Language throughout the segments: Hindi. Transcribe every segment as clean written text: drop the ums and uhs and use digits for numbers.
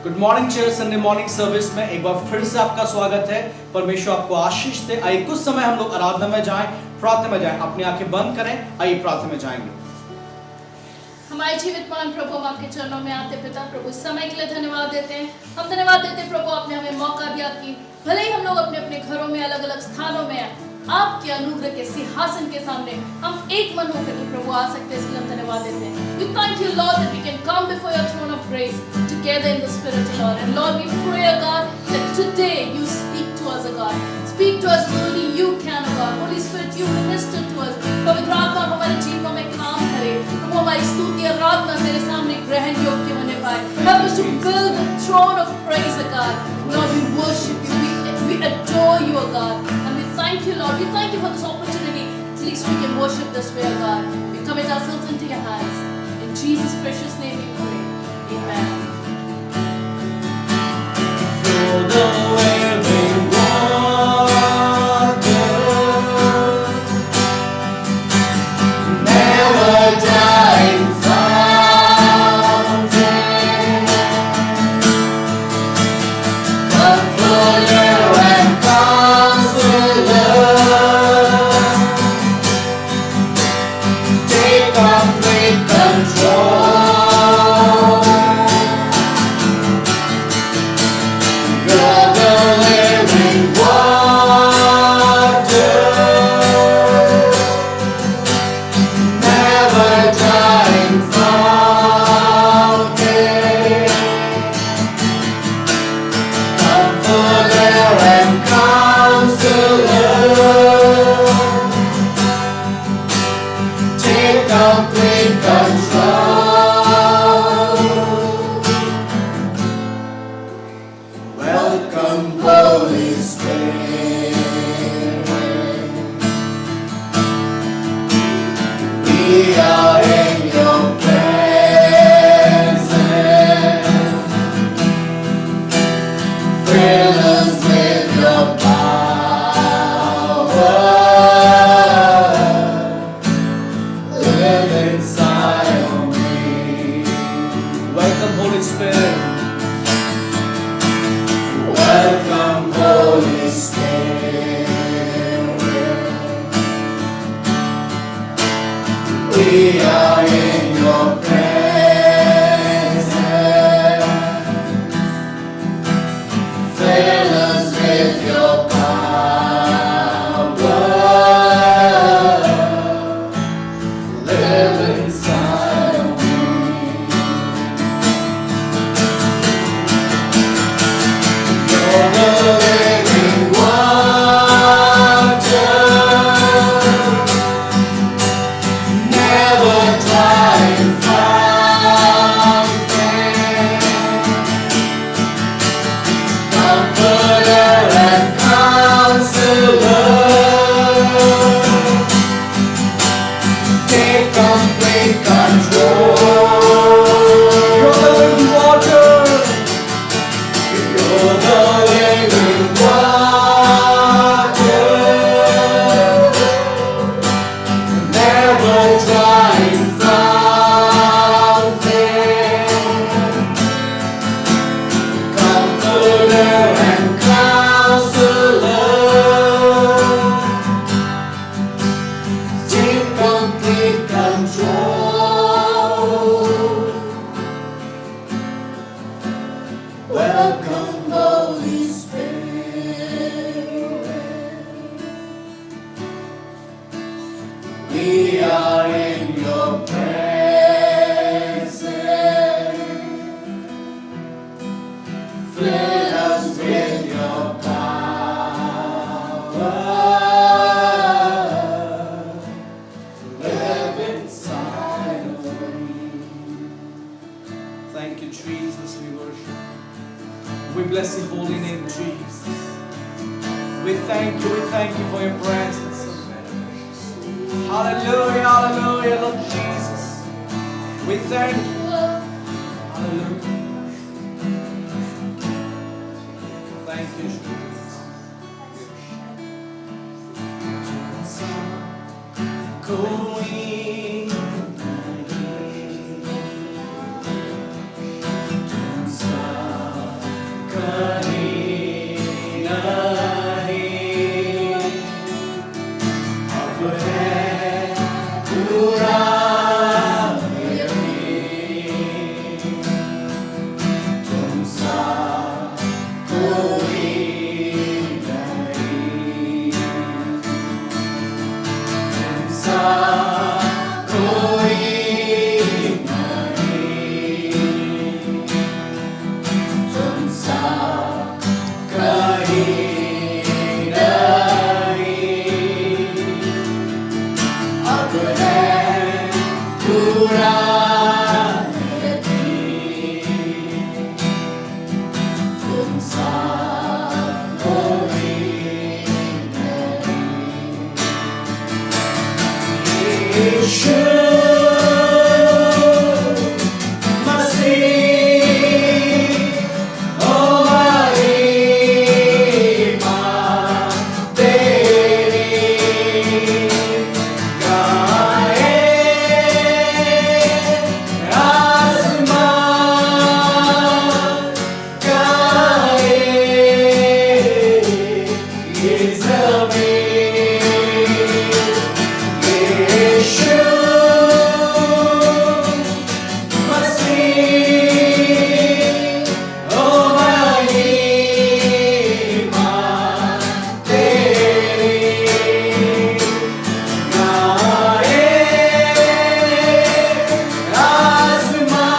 Good morning church Sunday morning service में एक बार फिर से आपका स्वागत है। परमेश्वर आपको आशीष दे। आइए कुछ समय हम लोग आराधना में जाएं, प्रार्थना में जाएं। अपनी आंखें बंद करें, आइए प्रार्थना में जाएंगे। हमारे जीवित महान प्रभु, हम आपके चरणों में आते पिता प्रभु, इस समय के लिए धन्यवाद देते हैं। हम धन्यवाद देते हैं प्रभु, आपने हमें मौका दिया कि भले ही हम लोग अपने अपने घरों में अलग अलग स्थानों में हैं, आपके अनुग्रह के सिंहासन के सामने हम एक मन होकर के प्रभु आ सकते हैं, इसलिए हम धन्यवाद देते हैं। We thank you Lord that we can come before your throne of grace together in the spirit, Lord. And Lord, we pray, God, that today you speak to us, God. Speak to us only you can, God. Holy Spirit, you minister to us. पवित्र आत्मा हमारे जीवनों में काम करे, प्रभु हमारी स्तुति आराधना तेरे सामने ग्रहण योग्य बने पाए। Help us to build the throne of praise, God. Lord, we worship you, we adore you, God. And we thank you, Lord. We thank you for this opportunity. At least we can worship this way, God. We commit ourselves into your hands. In Jesus' precious name we pray. Amen. You're the living water, never dying fountain, comforter and counselor, take complete control. You're the living water, never dying fountain, comforter and counselor, take complete control. Welcome, Holy Spirit. We are in your presence. Fill us with your power. Live inside of me. Welcome, Holy Spirit. Welcome, Holy Spirit. We are in your presence. Fill us with your power. Live inside of me. You're the living water, never drying fountain, comforter and counselor, take complete control. You're the living water. You're the living water, never drying fountain, comforter and counselor, take complete control. Welcome, Holy Spirit. We are in your presence. Fill us with your power. Live inside of me. Thank you, Jesus. We worship. We bless your holy name, Jesus. We thank you for your presence. Hallelujah, hallelujah, Lord Jesus. We thank you. Hallelujah. Thank you, Jesus. Going down. कोई नहीं, तुम सा कहीं नहीं, अब है पूरा यकीन, तुम सा कोई नहीं। यीशु मसीह, ओ महिमा तेरी, गाए आसमान, गाए ये ज़मीन, यीशु मसीह, ओ महिमा तेरी, गाए आसमान,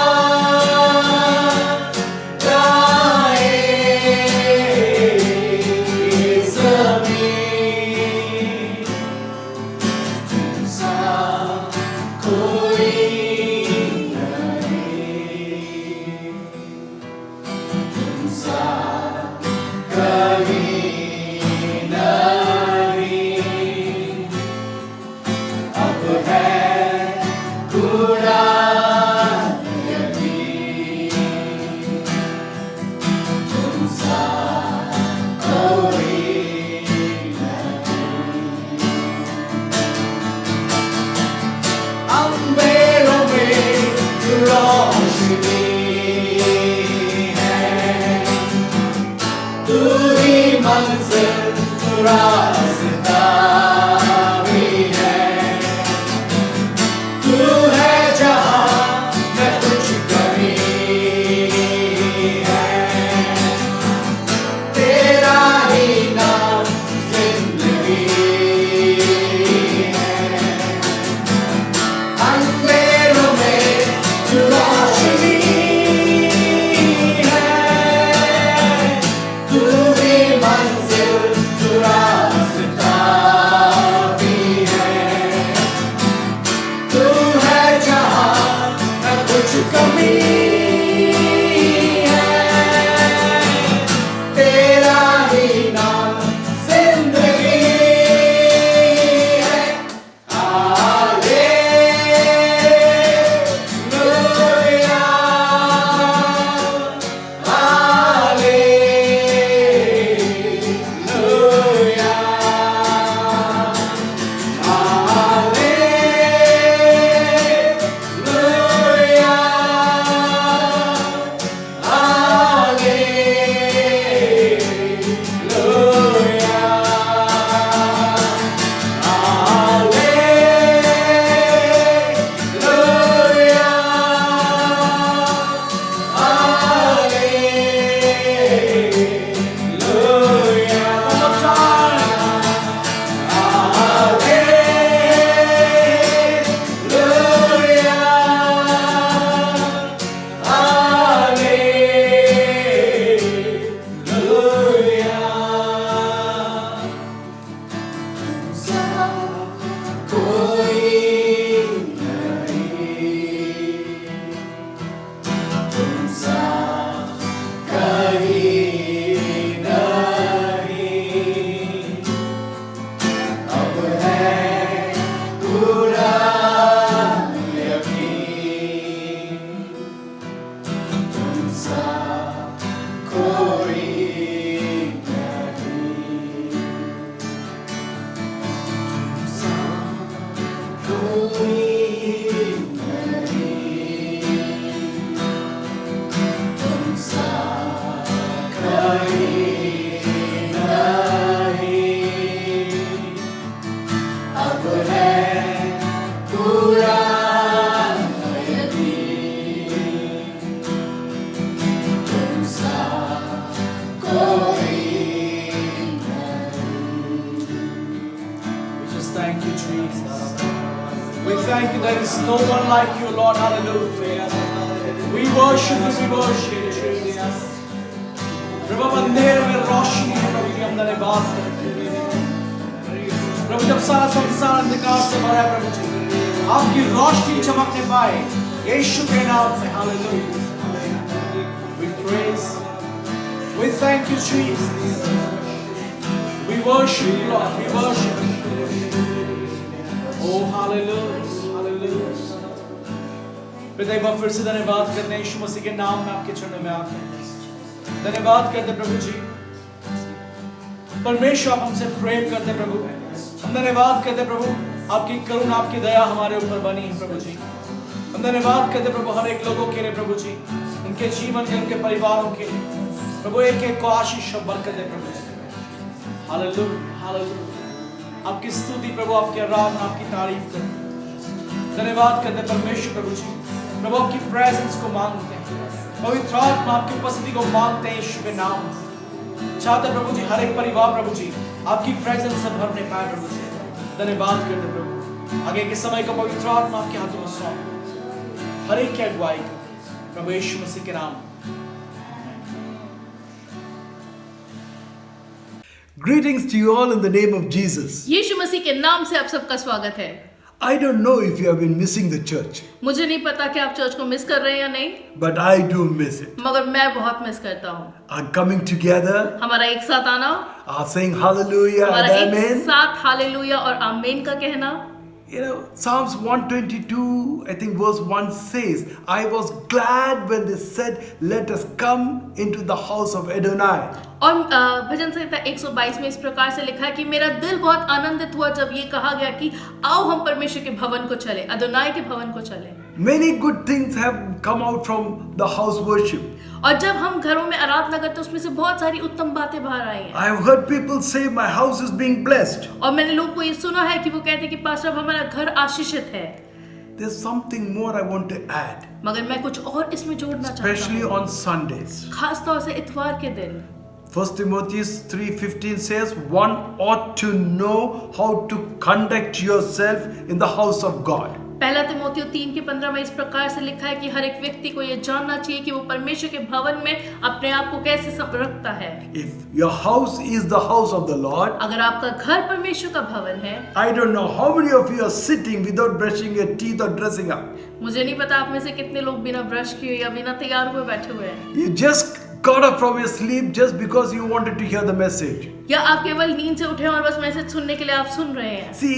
गाए ये ज़मीन, तुम सा कोई नहीं, तुम सा कहीं नहीं, अब है पूरा यकीन, तुम सा कोई नहीं। अंधेरों में रोशनी है, तू ही मंजिल, तू रास्ता भी है, तू है जहाँ मैं कुछ कमी है, तेरा ही नाम जिंदगी है। अंधेरों में रोशनी है, तू ही मंजिल, तू रास्ता भी है, तू है जहाँ मैं कुछ कमी है, तेरा ही नाम जिंदगी है। Hallelujah, hallelujah, Thank you, Jesus. We thank you there is no one like you, Lord. Hallelujah. We worship you, we worship you. प्रभु अंधेरे में रोशनी है प्रभु की हम धन्यवाद करते हैं। प्रभु जब सारा संसार अंधकार से भरा है प्रभु जी, आपकी रोशनी चमकने पाए यीशु के नाम में। Hallelujah. We praise, we thank you Jesus, we worship you Lord, we worship you। Oh hallelujah, hallelujah। पिता एक बार फिर से धन्यवाद करते हैं यीशु मसीह के नाम में आपके चरणों में आते हैं। धन्यवाद करते प्रभु जी, परमेश्वर आप हमसे प्रेम करते प्रभु। हम धन्यवाद करते प्रभु, आपकी करुणा आपकी दया हमारे ऊपर बनी है प्रभु जी। हम धन्यवाद करते प्रभु हर एक लोगों के लिए प्रभु जी, उनके जीवन के, उनके परिवारों के लिए प्रभु, एक एक को आशीष और बरकत दे प्रभु। Hallelujah, hallelujah. आपकी स्तुति प्रभु, आपकी आराधना, आपकी तारीफ करते। धन्यवाद करते परमेश्वर प्रभु जी, प्रभु आपकी प्रेजेंस को मांगते हैं, पवित्र आत्मा आपकी उपस्थिति को मांगते हैं यीशु के नाम। चाहते प्रभु जी हर एक परिवार प्रभु जी आपकी प्रेजेंस से भरने पाए प्रभु जी। धन्यवाद करते प्रभु, आगे के समय को पवित्र आत्मा आपके हाथों में सौंप, हर एक की अगुवाई कर प्रभु यीशु मसीह के नाम। Greetings to you all in the name of Jesus. यीशु मसीह के नाम से आप सबका स्वागत है। I don't know if you have been missing the church, मुझे नहीं पता कि आप चर्च को मिस कर रहे हैं या नहीं, but I do miss it. मगर मैं बहुत मिस करता हूँ। Our coming together, हमारा एक साथ आना, our saying hallelujah हमारा and एक amen. साथ हालेलुया और आमीन का कहना। You know, Psalms 122, I think verse 1 says, I was glad when they said, let us come into the house of Adonai. और भजन संहिता 122 में इस प्रकार से लिखा है कि मेरा दिल बहुत आनंदित हुआ जब ये कहा गया कि आओ हम परमेश्वर के भवन को चले, अदोनाई के भवन को चले। Many good things have come out from the house worship. और जब हम घरों में आराधना करते हैं उसमें से बहुत सारी उत्तम बातें बाहर आई हैं। I have heard people say my house is being blessed. और मैंने लोगों को ये सुना है कि वो कहते हैं कि पास्टर अब हमारा घर आशीषित है। There's something more I want to add, मगर मैं कुछ और इसमें जोड़ना चाहता especially हूँ, on Sundays. खास तौर से इतवार के दिन। 1 Timothy 3:15 says, one ought to know how to conduct yourself in the house of God. पहला तिमोथियो 3:15 में इस प्रकार से लिखा है कि हर एक व्यक्ति को यह जानना चाहिए कि वो परमेश्वर के भवन में अपने आप को कैसे रखता है। If your house is the house of the Lord, अगर आपका घर परमेश्वर का भवन है, I don't know how many of you are sitting without brushing your teeth or dressing up. मुझे नहीं पता आप में से कितने लोग बिना ब्रश किए या बिना तैयार हुए बैठे हुए हैं। You just got up from your sleep just because you wanted to hear the message. या आप केवल नींद से उठे और बस मैसेज सुनने के लिए आप सुन रहे हैं। See,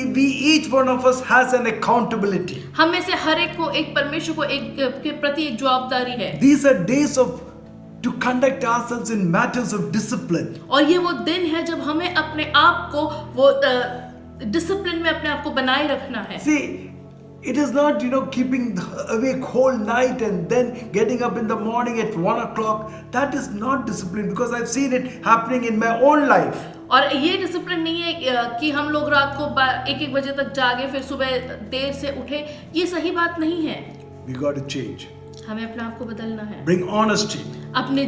each one of us has an accountability. हम में से हर एक को एक परमेश्वर को एक के प्रति एक जवाबदारी है। These are days of to conduct ourselves in matters of discipline. और ये वो दिन है जब हमें अपने आप को वो डिसिप्लिन में अपने आप को बनाए रखना है। See, it is not, keeping awake whole night and then getting up in the morning at 1 o'clock. That is not discipline because I've seen it happening in my own life. और ये डिसिप्लिन नहीं है कि हम लोग रात को 1-1 बजे तक जागे फिर सुबह देर से उठे। ये सही बात नहीं है। We got to change. हमें अपने आप को बदलना है। Bring honesty. अपने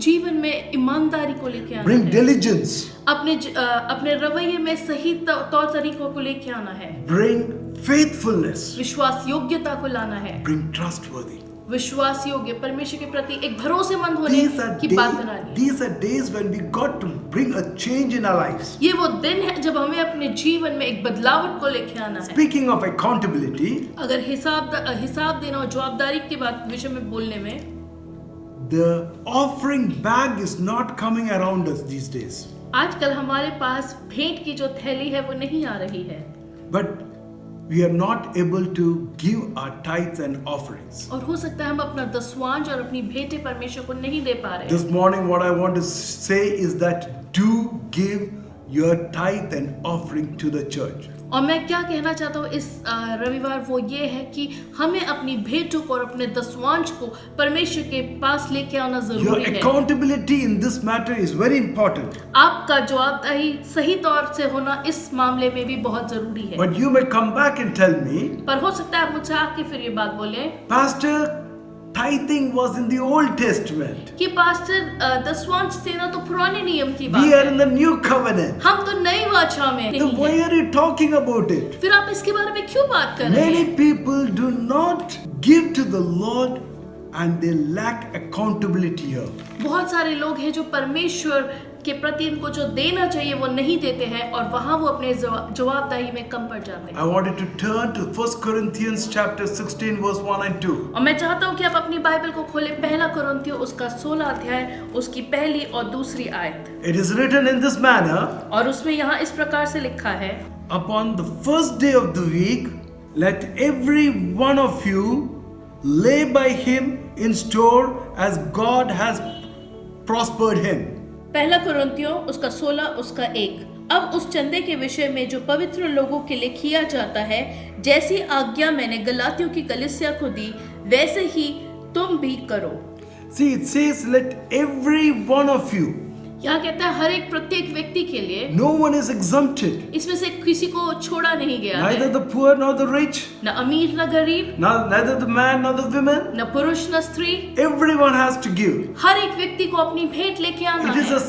जीवन में ईमानदारी को लेके आना Bring है। diligence. अपने रवैये में सही तौर तरीकों को लेके आना है। Bring faithfulness. विश्वास योग्यता को लाना है। Bring trustworthy. विश्वास योग्य परमेश्वर के प्रति एक भरोसेमंद होने की बात बनानी है। These are days when we got to bring a change in our lives. ये वो दिन है जब हमें अपने जीवन में एक बदलाव को लेके आना है। Speaking of accountability, अगर हिसाब देना और जवाबदारी की बात विषय में बोलने में, the offering bag is not coming around us these days. आजकल हमारे पास भेंट की जो थैली है वो नहीं आ रही है। But we are not able to give our tithes and offerings. और हो सकता है हम अपना दसवांज और अपनी भेंटें परमेश्वर को नहीं दे पा रहे। This morning what I want to say is that do give your tithe and offering to the church. और मैं क्या कहना चाहता हूँ इस रविवार वो ये है कि हमें अपनी भेंटों को और अपने दसवांज को परमेश्वर के पास लेके आना Your जरूरी है। accountability in this matter is very important. आपका जवाबदारी सही तौर से होना इस मामले में भी बहुत जरूरी है। But you may come back and tell me, पर हो सकता है आप मुझसे आके फिर ये बात बोले, Pastor, tithing was in the Old Testament. कि पास्टर दसवांश देना तो पुराने नियम की बात We are है। in the new covenant. हम तो नई वाचा में Then नहीं why हैं। are you talking about it? फिर आप इसके बारे में क्यों बात कर रहे Many हैं? people do not give to the Lord and they lack accountability here. बहुत सारे लोग हैं जो परमेश्वर के प्रति इनको जो देना चाहिए वो नहीं देते हैं और वहां वो अपने जवाबदारी में कम पड़ जाते हैं। I wanted to turn to 1 Corinthians chapter 16 verse 1 and 2. और मैं चाहता हूं कि आप अपनी बाइबल को खोलें, पहला कुरिन्थियों उसका 16 अध्याय उसकी पहली और दूसरी आयत। It is written in this manner, और उसमें यहाँ इस प्रकार से लिखा है, upon the first day of the week, let every one of you lay by him in store as God has prospered him. पहला कुरिन्थियों उसका 16 उसका 1। अब उस चंदे के विषय में जो पवित्र लोगों के लिए किया जाता है, जैसी आज्ञा मैंने गलातियों की कलीसिया को दी, वैसे ही तुम भी करो। See, it says, let every one of you. यहाँ कहता है हर एक प्रत्येक व्यक्ति के लिए, No one is exempted. इसमें से किसी को छोड़ा नहीं गया Neither है, the poor nor the rich, न अमीर न गरीब, neither the man nor the women. न पुरुष न स्त्री, Everyone has to give. हर एक व्यक्ति को अपनी भेंट लेके आना It is है। a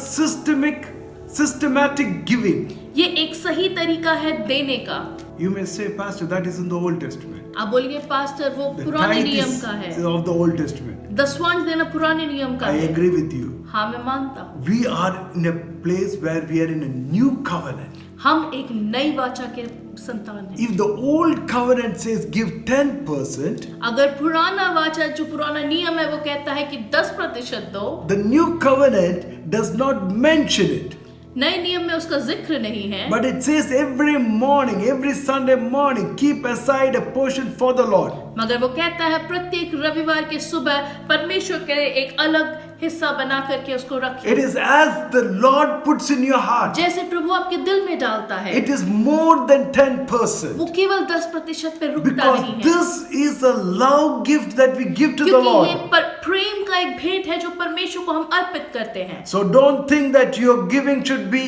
systematic giving. ये एक सही तरीका है देने का। You may say, Pastor, that is in the Old Testament. आप बोलिए पास्टर वो The पुराने tithe नियम is का है, of the Old Testament. दसवांश देना पुराने नियम का I है। agree with you. हाँ मैं मानता हूँ। We are in a place where we are in a new covenant. हम एक नई वाचा के संतान हैं। If the old covenant says give 10%, अगर पुराना वाचा जो पुराना नियम है वो कहता है कि 10% दो, the new covenant does not mention it. नए नियम में उसका जिक्र नहीं है, But it says every morning, every Sunday morning, keep aside a portion for the Lord. मगर वो कहता है प्रत्येक रविवार के सुबह परमेश्वर के लिए एक अलग हिस्सा बना करके उसको It रखिए, is as the Lord puts in your heart. जैसे प्रभु आपके दिल में डालता है। It is more than 10%. वो केवल 10% पे रुकता Because नहीं है, this is a love gift that we give to the क्योंकि ये Lord. प्रेम का एक भेंट है जो परमेश्वर को हम अर्पित करते हैं। So don't think that your giving should be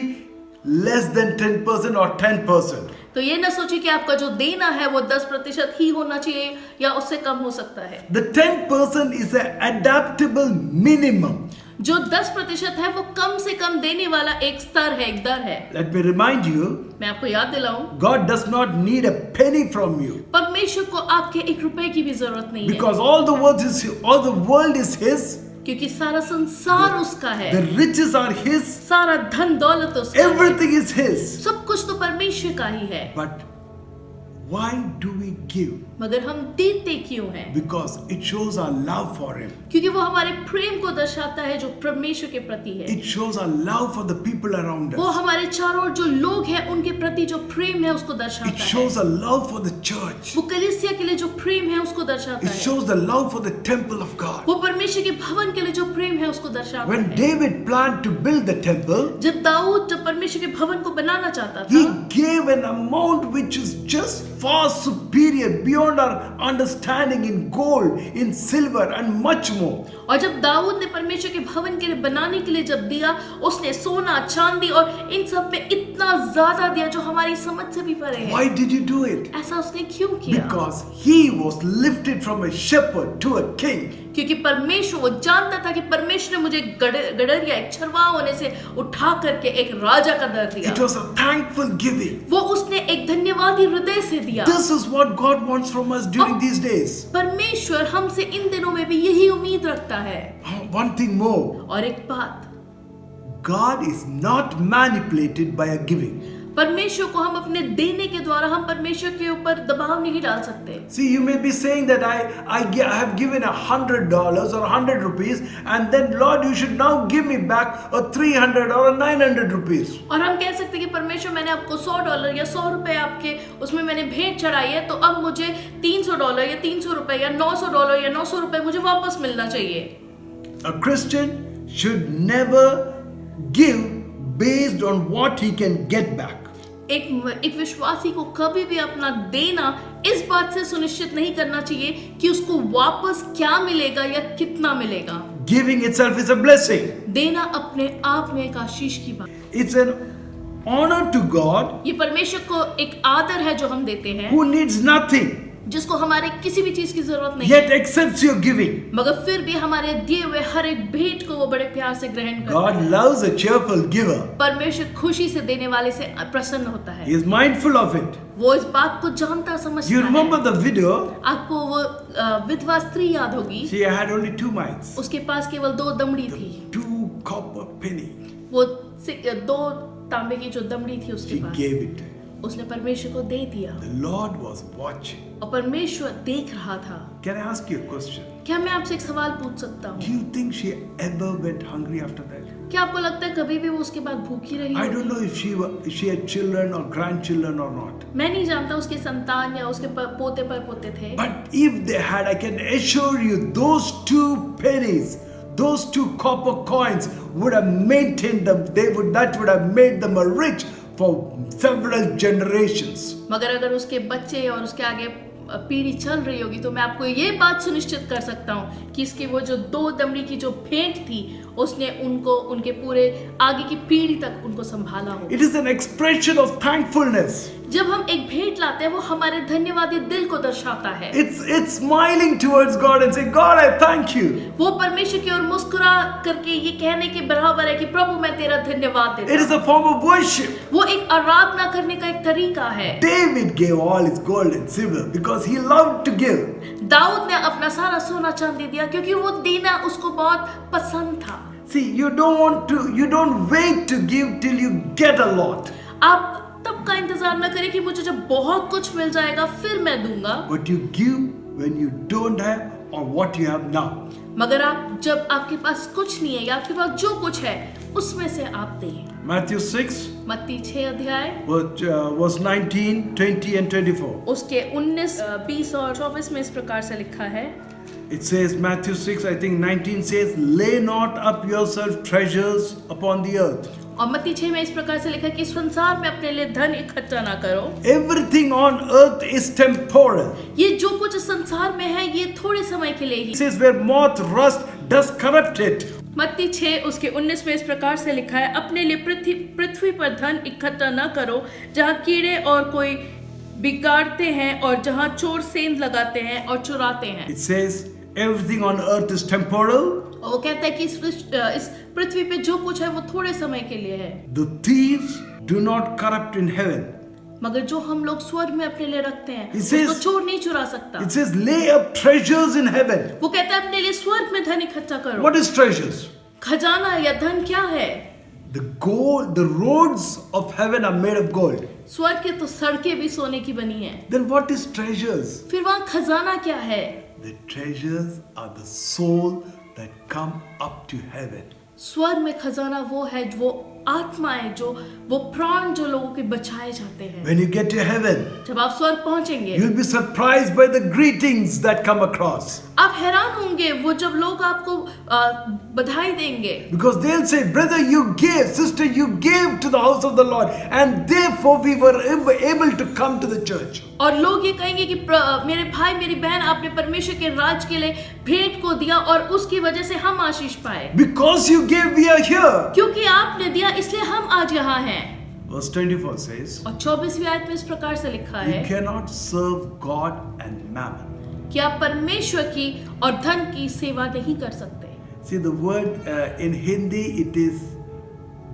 less than 10% or 10%. तो ये ना सोचिए कि आपका जो देना है वो 10% ही होना चाहिए या उससे कम हो सकता है। The 10% is an adaptable minimum. जो 10% है वो कम से कम देने वाला एक स्तर है, एक दर है। Let me remind you, मैं आपको याद दिलाऊं, God does not need a penny from you. परमेश्वर को आपके 1 रुपए की भी जरूरत नहीं है, Because all the world is His. क्योंकि सारा संसार उसका है, The riches are His. सारा धन दौलत उसका है, Everything is His. सब कुछ तो परमेश्वर का ही है। But why do we give? मगर हम देते क्यों हैं? Because it shows our love for Him. क्योंकि वो हमारे प्रेम को दर्शाता है जो परमेश्वर के प्रति है। It shows our love for the people around वो us. हमारे चारों ओर जो लोग हैं उनके प्रति जो प्रेम है उसको It दर्शाता है। shows a love for the church. वो कलीसिया के लिए जो प्रेम है उसको दर्शाता It है। shows the love for the temple of God. वो परमेश्वर के भवन के लिए जो प्रेम है उसको दर्शाता When है। David planned to build the temple, जब दाऊद जब परमेश्वर के भवन को बनाना चाहता he था, gave an amount which is just far superior, beyond our understanding, in gold, in silver, and much more. और जब दाऊद ने परमेश्वर के भवन के लिए बनाने के लिए जब दिया, उसने सोना चांदी और इन सब में इतना ज्यादा दिया जो हमारी समझ से भी परे है। Why did he do it? ऐसा उसने क्यों किया? Because he was lifted from a shepherd to a king. क्योंकि परमेश्वर वो जानता था कि परमेश्वर ने मुझे गडरिया एक छरवा होने से उठा करके एक राजा का दर दिया। It was a thankful giving. वो उसने एक धन्यवादी हृदय से दिया। This is what God wants from us during these days. परमेश्वर हमसे इन दिनों में भी यही उम्मीद रखता है। One thing more, और एक बात, God is not manipulated by a giving. परमेश्वर को हम अपने देने के द्वारा हम परमेश्वर के ऊपर दबाव नहीं डाल सकते। See, you may be saying that I have given $100 or 100 rupees, and then Lord, you should now give me back a 300 or a 900 rupees. और हम कह सकते हैं कि परमेश्वर मैंने आपको $100 या $100 आपके उसमें मैंने भेंट चढ़ाई है, तो अब मुझे $300 या $300 या $900 या $900 मुझे वापस मिलना चाहिए। A Christian should never give based on what he can get back. एक विश्वासी को कभी भी अपना देना इस बात से सुनिश्चित नहीं करना चाहिए कि उसको वापस क्या मिलेगा या कितना मिलेगा। Giving itself is a blessing. देना अपने आप में एक आशीष की बात। It's an honor to God ये परमेश्वर को एक आदर है जो हम देते हैं, who needs nothing. जिसको हमारे किसी भी चीज की जरूरत नहीं yet है, accepts your giving. मगर फिर भी हमारे दिए हुए हर एक भेंट को वो बड़े प्यार से ग्रहण करता God है। loves a cheerful giver. परमेश्वर खुशी से देने वाले से प्रसन्न होता He है। is mindful of it. वो इस बात को जानता You समझता remember है। the widow? आपको वो विधवा स्त्री याद होगी, She had only 2 mites, उसके पास केवल 2 दमड़ी थी। 2 copper penny. वो 2 तांबे की जो दमड़ी थी उसके She pass, gave it to him. उसने परमेश्वर को दे दिया The Lord was watching. और परमेश्वर देख रहा था। Can I ask you a question? क्या मैं आपसे एक सवाल पूछ सकता Do हूँ? you think she ever went hungry after that? क्या आपको लगता है कभी भी वो उसके बाद भूखी रही I don't होगी? know if she had children or grandchildren or not. मैं नहीं जानता उसके संतान या उसके पोते पर पोते थे, But if they had, I can assure you, those 2 pennies, those 2 copper coins would have maintained them. That would have made them a rich for several generations. मगर अगर उसके बच्चे और उसके आगे पीढ़ी चल रही होगी तो मैं आपको ये बात सुनिश्चित कर सकता हूँ कि इसकी वो जो 2 दमड़ी की जो भेंट थी उसने उनको उनके पूरे आगे की पीढ़ी तक उनको संभाला हो। It is an expression of thankfulness. जब हम एक भेंट लाते हैं वो हमारे धन्यवादी दिल को दर्शाता है। It's smiling towards God and saying, God, I thank you. वो परमेश्वर की ओर मुस्कुरा करके ये कहने के बराबर है कि प्रभु मैं तेरा धन्यवाद देता It is हूँ। a form of worship. वो एक आराधना करने का एक तरीका है। David gave all his gold and silver because he loved to give. Dawood ने अपना सारा सोना चांदी दिया क्योंकि वो देना उसको बहुत पसंद था। See, you don't wait to give till you get a lot. आप तब का इंतजार न करें कि मुझे जब बहुत कुछ मिल जाएगा फिर मैं दूंगा, But you give when you don't have or what you have now. मगर आप जब आपके पास कुछ नहीं है या आपके पास जो कुछ है उसमें से आप दें। Matthew 6, मत्ती 6 अध्याय verse 19, 20 and 24. उसके 19, 20 और 24 में इस प्रकार से लिखा है। It says, Matthew 6, I think 19 says, lay not up yourself treasures upon the earth. और मत्ती 6 में इस प्रकार से लिखा है कि संसार में अपने लिए धन इकट्ठा ना करो। Everything on earth is temporal. ये जो कुछ संसार में है ये थोड़े समय के लिए ही। It says, where moth rust does corrupt it. मत्ती 6 उसके 19 में इस प्रकार से लिखा है, अपने लिए पृथ्वी पर धन इकट्ठा न करो जहाँ कीड़े और कोई बिगाड़ते हैं और जहाँ चोर सेंध लगाते हैं और चुराते हैं। It says, everything on earth is temporal. और वो कहता है कि इस पृथ्वी पे जो कुछ है वो थोड़े समय के लिए है, The thieves do not corrupt in heaven. मगर जो हम लोग स्वर्ग में अपने लिए रखते हैं It says- उसको चोर नहीं चुरा सकता। It says, lay up treasures in heaven. वो कहता है अपने लिए स्वर्ग में धन इकट्ठा करो। What is treasures? खजाना या धन क्या है? The gold, the roads of heaven are made of gold. स्वर्ग के तो सड़कें भी सोने की बनी है। Then what is treasures? फिर वहाँ खजाना क्या है? The treasures are the soul that come up to heaven. स्वर्ग में खजाना वो है, वो आत्माएं, जो वो प्राण जो लोगों के बचाए जाते हैं। When you get to heaven, जब आप स्वर्ग पहुंचेंगे you'll be surprised by the greetings that come across. आप हैरान होंगे वो जब लोग आपको बधाई देंगे, Because they'll say, brother, you gave, sister, you gave to the house of the Lord, and therefore we were able to come to the church. और लोग ये कहेंगे कि मेरे भाई मेरी बहन आपने परमेश्वर के राज के लिए भेंट को दिया और उसकी वजह से हम आशीष पाए। Because you gave, we are here. क्योंकि आपने दिया इसलिए हम आज यहाँ हैं। Verse 24 says, और 24वीं आयत में इस प्रकार से लिखा you है cannot serve God and mammon. कि आप परमेश्वर की और धन की सेवा नहीं कर सकते। See, the word in Hindi it is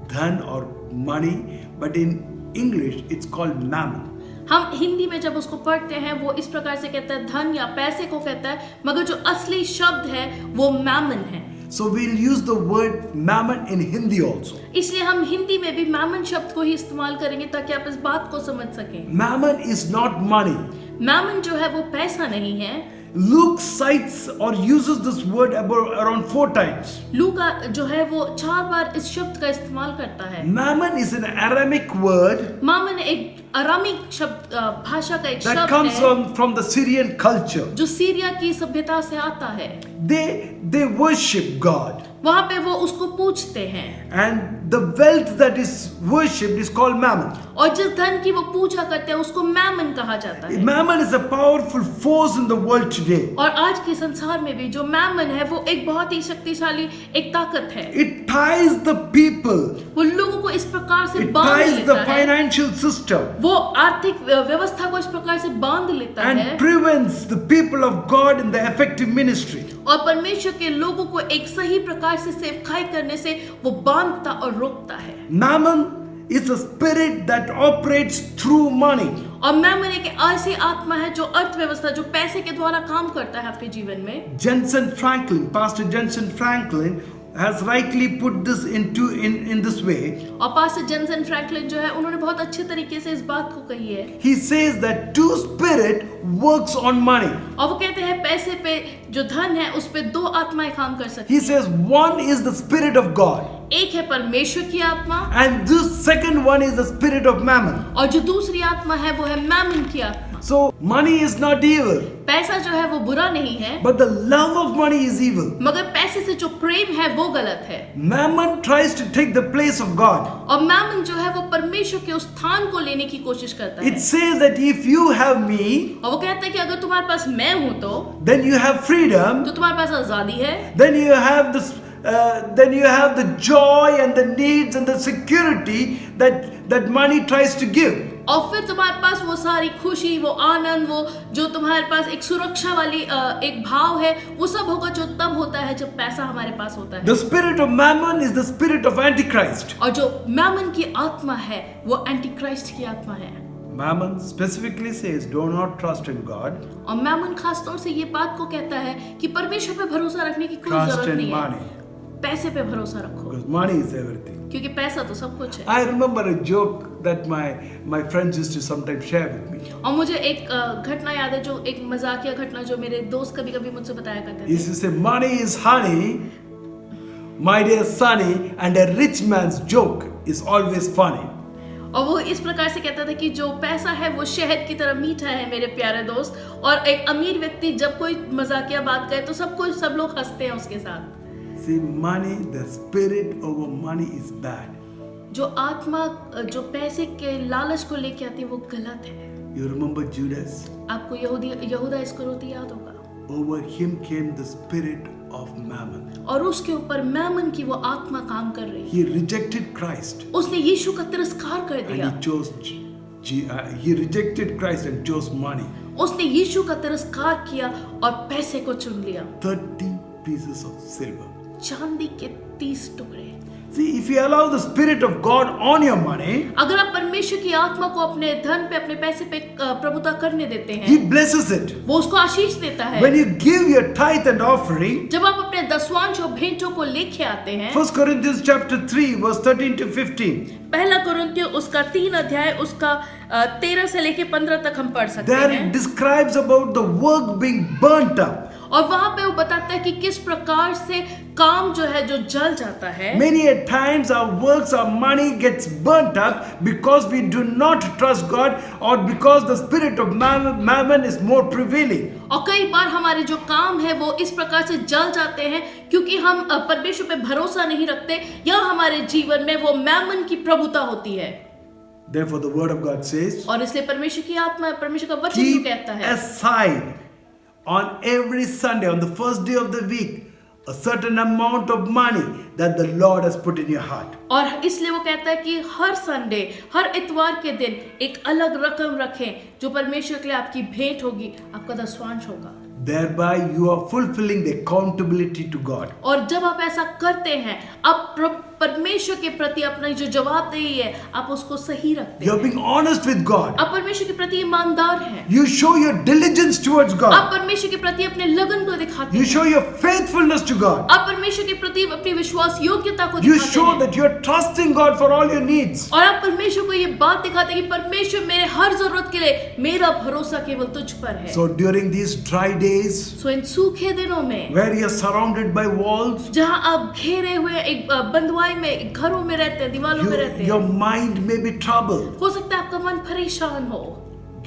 dhan or money, but in English it's called mammon. हम हिंदी में जब उसको पढ़ते हैं वो इस प्रकार से कहता है धन या पैसे को कहता है, मगर जो असली शब्द है वो मैमन है। So we'll use the word mammon in Hindi also. इसलिए हम हिंदी में भी मैमन शब्द को ही इस्तेमाल करेंगे ताकि आप इस बात को समझ सकें। Mammon is not money. Memon जो है वो पैसा नहीं है। Luke cites or uses this word about around 4 times. लूका जो है वो 4 बार इस शब्द का इस्तेमाल करता है। Mammon is an Aramic word मामन एक अरामिक शब्द, भाषा का एक that शब्द comes है from the Syrian culture. जो सीरिया की सभ्यता से आता है। They worship God. वहाँ पे वो उसको पूजते हैं And the wealth that is worshipped is called mammon. और जिस धन की वो पूजा करते हैं उसको मैमन कहा जाता है। Mammon is a powerful force in the world today. और आज के संसार में भी जो मैमन है वो एक बहुत ही शक्तिशाली एक ताकत है। It ties the people. वो लोगों को इस प्रकार से It बांध ties लेता the है, financial system वो आर्थिक व्यवस्था को इस प्रकार से बांध लेता है and prevents the people of God in the effective ministry. और परमेश्वर के लोगों को एक सही प्रकार से सेवकाई करने से वो बांधता और रोकता है। Mammon is a spirit that operates through money. और मैमन एक ऐसी आत्मा है जो अर्थव्यवस्था, जो पैसे के द्वारा काम करता है आपके जीवन में। Jensen Franklin, Pastor Jensen Franklin has rightly put this in this way. और पास्टर जेनसन फ्रैंकलिन जो है उन्होंने बहुत अच्छे तरीके से इस बात को कही है। He says that two spirit works on money. और वो कहते हैं पैसे पे जो धन है उस पे दो आत्माएं काम कर सकती He हैं। says one is the spirit of God एक है परमेश्वर की आत्मा and this second one is the spirit of mammon. और जो दूसरी आत्मा है वो है मैमन की आत्मा। So money is not evil, पैसा जो है वो बुरा नहीं है, but the love of money is evil. मगर पैसे से जो प्रेम है वो गलत है। Mammon tries to take the place of God. और मैमन जो है वो परमेश्वर के उस स्थान को लेने की कोशिश करता It है। says that if you have me, और वो कहता है कि अगर तुम्हारे पास मैं हूं तो then you have freedom, तो तुम्हारे पास आजादी है, then you have this then you have the joy and the needs and the security that money tries to give. और फिर तुम्हारे पास वो सारी खुशी, वो आनंद, वो जो तुम्हारे पास एक सुरक्षा वाली एक भाव है, वो सब होगा जो तब होता है जब पैसा हमारे पास होता है। The spirit of mammon is the spirit of antichrist. और जो मैमन की आत्मा है वो एंटीक्राइस्ट की आत्मा है। Mammon specifically says do not trust in God, और मैमन खास तौर से ये बात को कहता है कि परमेश्वर पे भरोसा रखने की कोई trust जरूरत in नहीं money, है, पैसे पे भरोसा रखो, because money is everything. क्योंकि पैसा तो सब कुछ है। I remember a joke that my friends used to sometimes share with me. और मुझे एक घटना याद है, जो एक मजाकिया घटना जो मेरे दोस्त कभी कभी मुझसे बताया करते He थे। used to say money is honey, my dear sonny, and a rich man's joke is always funny. और वो इस प्रकार से कहता था कि जो पैसा है वो शहद की तरह मीठा है मेरे प्यारे दोस्त, और एक अमीर व्यक्ति जब कोई मजाकिया बात करे तो सब लोग हंसते हैं उसके साथ। See, money, the spirit over money is bad. जो आत्मा जो पैसे के लालच को लेके आती है वो गलत है। You remember Judas? आपको यहूदा इस्करियोती याद होगा। Over him came the spirit of mammon. और उसके ऊपर मैमन की वो आत्मा काम कर रही है। He rejected Christ उसने यीशु का तिरस्कार कर and दिया। he rejected Christ and chose money. उसने यीशु का तिरस्कार किया और पैसे को चुन लिया। 30 pieces of silver. चांदी के 30 टुकड़े। See, if you allow the spirit of God on your money, अगर आप परमेश्वर की आत्मा को अपने धन पे, अपने पैसे पे प्रभुता करने देते He हैं, blesses it. वो उसको आशीष देता है। When you give your tithe and offering, जब आप अपने दसवांश और भेंटों को लेके आते हैं, 1 Corinthians chapter 3 verse 13 to 15, पहला कुरिन्थियों उसका 3 अध्याय उसका 13 से लेके 15 तक हम पढ़ सकते there हैं। it describes about the work being burnt up. और वहां पे वो बताता है कि किस प्रकार से काम जो है जो जल जाता है। Many a times our works, our money gets burnt up because we do not trust God or because the spirit of mammon is more prevailing. और कई बार हमारे जो काम है वो इस प्रकार से जल जाते हैं क्योंकि हम परमेश्वर पे भरोसा नहीं रखते, या हमारे जीवन में वो मैमन की प्रभुता होती है। Therefore the word of God says, और इसलिए परमेश्वर की आत्मा, परमेश्वर का वचन ये keep कहता है aside on every Sunday, on the first day of the week, a certain amount of money that the Lord has put in your heart. और इसलिए वो कहता है कि हर संडे, हर इतवार के दिन एक अलग रकम रखें जो परमेश्वर के लिए आपकी भेंट होगी, आपका दसवांश होगा। Thereby you are fulfilling the accountability to God. और जब आप ऐसा करते हैं, आप परमेश्वर के प्रति अपनी जो जवाबदेही है आप उसको सही रखते You are हैं। being honest with God. आप परमेश्वर के प्रति ईमानदार हैं। You show your diligence towards आप God. परमेश्वर के प्रति अपने लगन को दिखाते You हैं। show your faithfulness to God. आप परमेश्वर के प्रति अपनी विश्वास योग्यता को You दिखाते show हैं। that you are trusting God for all your needs. और आप परमेश्वर को ये बात दिखाते हैं कि परमेश्वर मेरे हर जरूरत के लिए मेरा भरोसा केवल तुझ पर है। So during these dry days सो इन सूखे दिनों में where you are surrounded by walls, जहाँ आप घेरे हुए एक बंधुआई में, घरों में रहते हैं, दीवारों में रहते your हैं, mind may be troubled. हो सकता है आपका मन परेशान हो,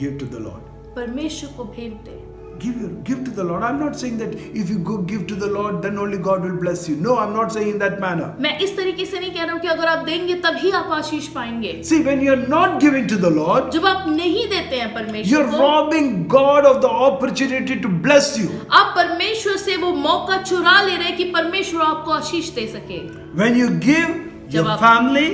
Give to the Lord. परमेश्वर को भेंट दे। Give to the Lord. I'm not saying that if you go give to the Lord, then only God will bless you. No, I'm not saying in that manner. मैं इस तरीके से नहीं कह रहा हूँ कि अगर आप देंगे तभी आप आशीष पाएंगे। See, when you're not giving to the Lord, जब आप नहीं देते हैं परमेश्वर you're को, robbing God of the opportunity to bless you. आप परमेश्वर से वो मौका चुरा ले रहे हैं कि परमेश्वर आपको आशीष दे सके। When you give, your जब आप- family,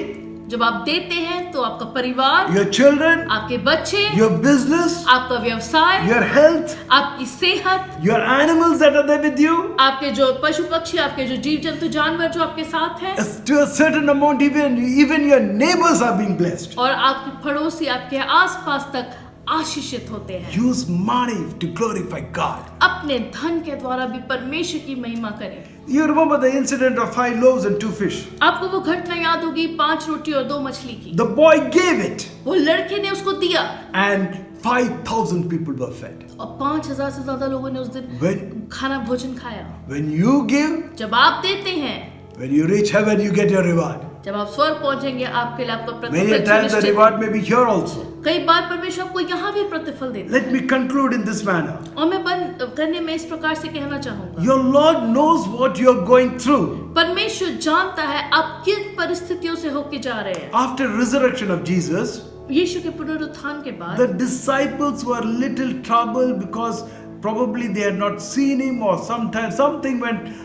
जब आप देते हैं तो आपका परिवार, your children, आपके बच्चे, your business, आपका व्यवसाय, your health, आपकी सेहत, your animals that are there with you, आपके जो पशु पक्षी, आपके जो जीव जंतु जानवर जो आपके साथ हैं, to a certain amount, even your neighbors are being blessed. और आपके पड़ोसी आपके आसपास तक आशीषित होते हैं। Use money to glorify God. अपने धन के द्वारा भी परमेश्वर की महिमा करें। You remember the incident of 5 loaves and 2 fish. आपको वो घटना याद होगी 5 रोटी और 2 मछली की। The boy gave it, वो लड़के ने उसको दिया and 5,000 people were fed. और 5,000 से ज्यादा लोगों ने उस दिन खाना भोजन खाया। When you give, जब आप देते हैं, when you reach heaven, you get your reward. जब आप स्वर्ग पहुंचेंगे आपके लिए आपका Many a प्रतिफल times the सुनिश्चित है। reward may be here also. कई बार परमेश्वर आपको यहाँ भी प्रतिफल देता है। Let me conclude in this manner. और मैं बंद करने में इस प्रकार से कहना चाहूंगा, Your Lord knows what you are going through. परमेश्वर जानता है आप किन परिस्थितियों से होके जा रहे हैं। After resurrection of Jesus, यीशु के पुनरुत्थान के बाद the disciples were little troubled because probably they had not seen him, or sometimes something went,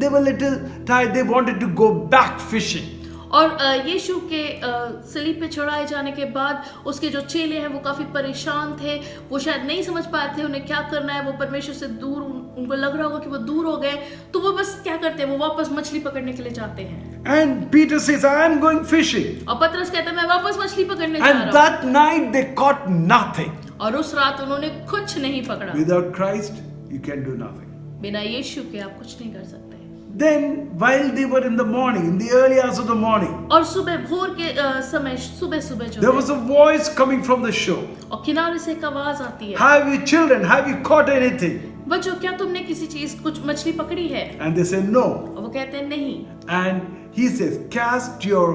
they were little tired, they wanted to go back fishing. और यीशु के सलीब पे चढ़ाए जाने के बाद उसके जो चेले हैं वो काफी परेशान थे। वो शायद नहीं समझ पाए थे उन्हें क्या करना है। वो परमेश्वर से दूर, उनको लग रहा होगा कि वो दूर हो गए, तो वो बस क्या करते हैं, वो वापस मछली पकड़ने के लिए जाते हैं। And Peter says, I am going fishing. और पतरस कहता है मैं वापस मछली पकड़ने जा And रहा हूँ। that night they caught nothing. और उस रात उन्होंने कुछ नहीं पकड़ा। Without Christ, you can do nothing. बिना यीशु के आप कुछ नहीं कर सकते। Then, while they were in the morning, in the early hours of the morning, और सुबह भोर के समय सुबह जो there है, was a voice coming from the shore. और किनारे से एक आवाज आती है, Have you children? Have you caught anything? बच्चों क्या तुमने किसी चीज कुछ मछली पकड़ी है? And they say no. और वो कहते हैं नहीं। And he says, cast your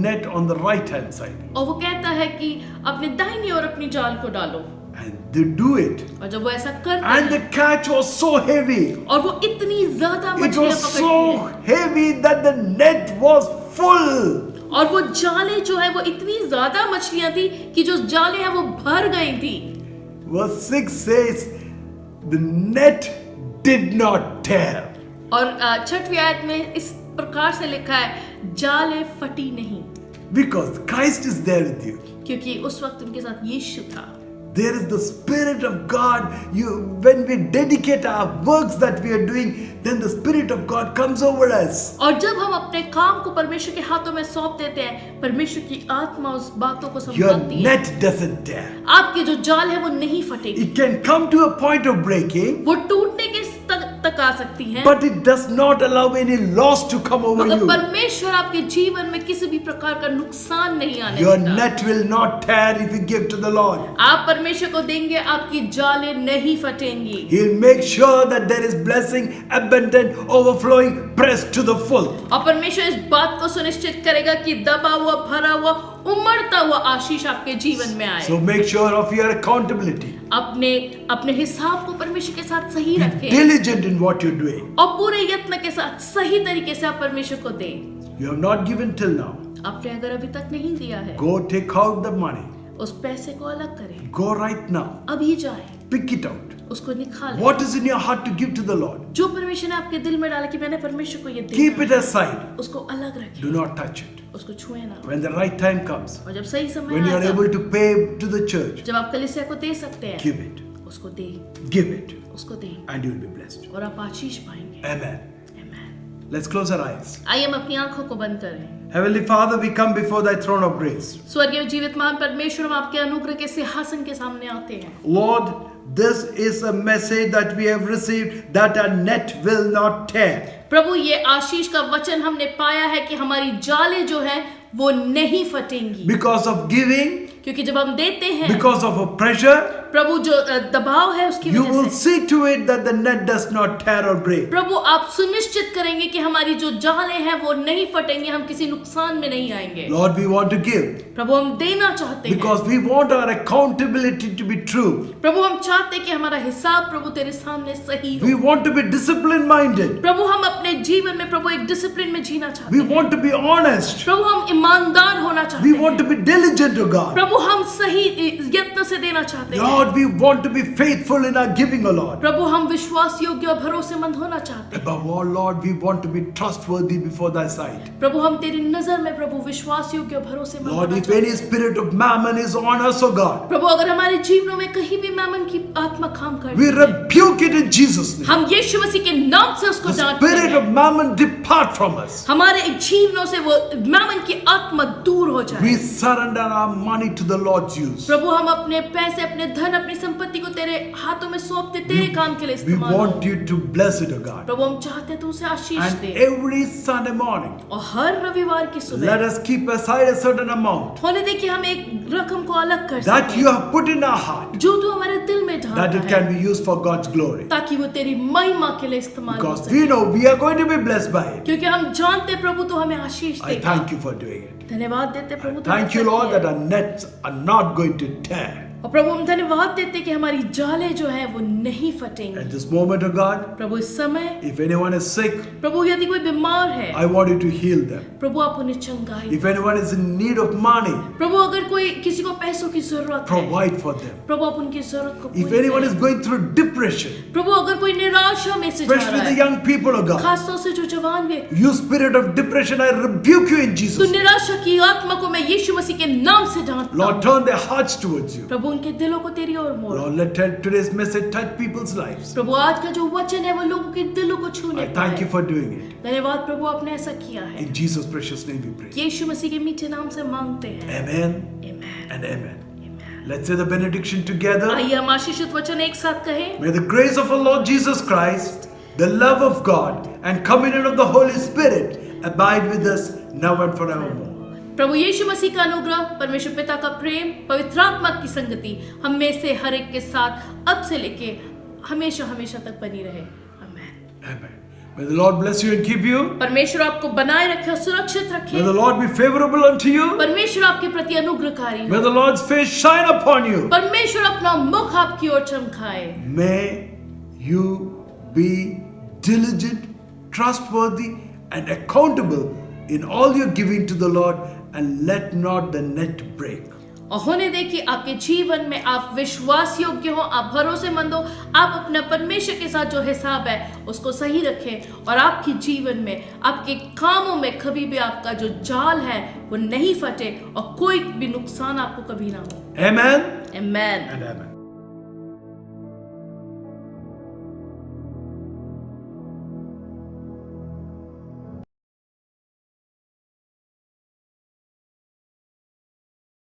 net on the right hand side. और वो कहता है कि अपने दाहिनी ओर अपनी जाल को डालो। And they do it. और जब वो ऐसा करते And the हैं, catch was so heavy. और वो इतनी ज्यादा It मछलियां was पकड़ती so हैं, heavy that the net was full. और वो जाले जो है वो इतनी ज्यादा मछलियां थी कि जो जाले हैं वो भर गई थी। Verse 6 says, the net did not tear. और 6वीं आयत में इस प्रकार से लिखा है, जाले फटी नहीं, Because Christ is there with you. क्योंकि उस वक्त उनके साथ यीशु था। There is the Spirit of God. When we dedicate our works that we are doing, then the Spirit of God comes over us. और जब हम अपने काम को परमेश्वर के हाथों में सौंप देते हैं, परमेश्वर की आत्मा उस बातों को Your संभालती है। net doesn't tear. आपके जो जाल है वो नहीं फटेगी। It can come to a point of breaking, वो टूटने के तक आ सकती है, but it does not allow any loss to come over मगर you. परमेश्वर आपके जीवन में किसी भी प्रकार का नुकसान नहीं आने Your देता। net will not tear if you give to the Lord. आप परमेश्वर को देंगे, आपकी जालें नहीं फटेंगी। He'll make sure that there is blessing, abundant, overflowing, pressed to the full. और परमेश्वर इस बात को सुनिश्चित करेगा कि दबा हुआ, भरा हुआ, उमड़ता हुआ आशीष आपके जीवन में आए। So make sure of your accountability. अपने हिसाब को परमेश्वर के साथ सही Be रखें diligent in what you're doing. और पूरे यत्न के साथ सही तरीके से आप परमेश्वर को दें। You have not given till now. आपने अगर अभी तक नहीं दिया है, Go take out the money. उस पैसे को अलग करें, Go right now. अभी जाए, Pick it out. उसको निकालें। What is in your heart to give to the Lord? जो परमेश्वर ने आपके दिल में डाला कि मैंने परमेश्वर को ये Keep देना it है, aside. उसको अलग रखें, Do not touch it. उसको छुए ना। When the right time comes, और जब सही समय when you are आएगा, able to pay to the church, जब आप कलीसिया को दे सकते हैं, give it. उसको दे, Give it. उसको दे, And you will be blessed. और आप आशीष पाएंगे। Amen. आमीन। Let's close our eyes. आइए हम अपनी आंखों को बंद करें। Heavenly Father, we come before thy throne of grace. स्वर्गीय जीवित महान परमेश्वर, हम आपके अनुग्रह के सिंहासन के सामने आते हैं। Lord, this is a message that we have received that our net will not tear. प्रभु, ये आशीष का वचन हमने पाया है कि हमारी जालें जो हैं वो नहीं फटेंगी, Because of giving, क्योंकि जब हम देते हैं, because of a pressure, प्रभु जो दबाव है उसकी You वजह will से see to it that the net does not tear or break. प्रभु आप सुनिश्चित करेंगे कि हमारी जो जालें हैं वो नहीं फटेंगे, हम किसी नुकसान में नहीं आएंगे। Lord, we want to give प्रभु हम देना चाहते हैं because we want our accountability to be true. प्रभु हम चाहते हैं कि हमारा हिसाब प्रभु तेरे सामने सही हो। We want to be discipline minded. प्रभु हम अपने जीवन में प्रभु एक डिसिप्लिन में जीना चाहते We हैं। want to be honest. प्रभु हम ईमानदार होना चाहते We हैं। want to be diligent, O God. प्रभु हम सही यत्न से देना चाहते हैं। Lord, we want to be faithful in our giving, O Lord. प्रभु हम विश्वास योग्य और भरोसेमंद होना चाहते हैं। Above all, Lord, we want to be trustworthy before thy sight. प्रभु हम तेरी नजर में प्रभु विश्वास योग्य और भरोसेमंद Lord, होना if चाहते any हैं। spirit of mammon is on us, O God, प्रभु अगर हमारे जीवनों में कहीं भी मैमन की आत्मा काम कर we रही है, rebuke it in Jesus' name. हम यीशु मसीह के नाम से उसको The डांटते spirit हैं। of mammon depart from us. हमारे जीवनों से वो मैमन की आत्मा दूर हो जाए। We surrender our money to the Lord's use. प्रभु हम अपने पैसे, अपने धन, अपनी संपत्ति को तेरे हाथों में सौंपते, तेरे काम के लिए We इस्तेमाल want हो। you to bless it, O God. प्रभु हम चाहते हैं तू उसे आशीष And they. every Sunday morning, और हर रविवार की let सुबह us keep aside a certain amount होने दे कि हम एक रकम को अलग कर that you सकें, have put in our heart, जो तू हमारे दिल में that ढालता it है, can be used for God's glory. ताकि वो तेरी महिमा के लिए इस्तेमाल हो Because सके। we know we are going to be blessed by it. क्योंकि हम जानते हैं प्रभु तो हमें आशीष I देगा। thank you for doing it. धन्यवाद देते हैं प्रभु, तूने Thank you, ऐसा Lord, किया that है। our nets are not going to tear. और प्रभु हम धन्यवाद देते हैं कि हमारी जालें जो है वो नहीं फटेंगी। At this moment, O God, प्रभु इस समय if anyone is sick, प्रभु यदि कोई बीमार है, I want you to heal them. प्रभु आप उन्हें चंगाई। If anyone is in need of money, प्रभु अगर कोई किसी को पैसों की जरूरत है, provide for them. प्रभु आप उनकी जरूरत को If पूरी anyone is करें। going through depression, प्रभु अगर कोई निराशा में से जा especially रहा the है, young people, O God, खासतौर से जो जवान व्यक्ति, you spirit of depression, I rebuke you in तो Jesus' name. निराशा की आत्मा को मैं यीशु मसीह के नाम से डांटता Lord, हूँ। turn their hearts towards you. प्रभु उनके दिलों को तेरी ओर मोड़। Lord, let today's message touch people's lives. प्रभु आज का जो वचन है वो लोगों के दिलों को छूने I पाए। thank you for doing it. धन्यवाद प्रभु, आपने ऐसा किया है। In Jesus' precious name we pray. यीशु मसीह के मीठे नाम से मांगते हैं। Amen Amen. and amen. Amen. Let's say the benediction together. आइए हम आशीषित वचन एक साथ कहें। May the grace of our Lord Jesus Christ, the love of God, and communion of the Holy Spirit abide with us now and forevermore. प्रभु यीशु मसीह का अनुग्रह, परमेश्वर पिता का प्रेम, पवित्र आत्मा की संगति हम में से हर एक के साथ अब से लेके हमेशा हमेशा तक बनी रहे। आमीन। Amen. May the Lord bless you and keep you. परमेश्वर आपको बनाए रखे और सुरक्षित रखे। May the Lord be favorable unto you. परमेश्वर आपके प्रति अनुग्रहकारी May हो। the Lord's face shine upon you. परमेश्वर अपना मुख आपकी ओर चमकाए। May you be diligent, trustworthy, and accountable in all your giving to the Lord, and let not the net break. और होने दे कि आपके जीवन में आप विश्वास योग्य हो, आप भरोसेमंद हो, आप अपने परमेश्वर के साथ जो हिसाब है उसको सही रखें और आपके जीवन में, आपके कामों में कभी भी आपका जो जाल है वो नहीं फटे और कोई भी नुकसान आपको कभी ना हो। Amen आमीन। and amen.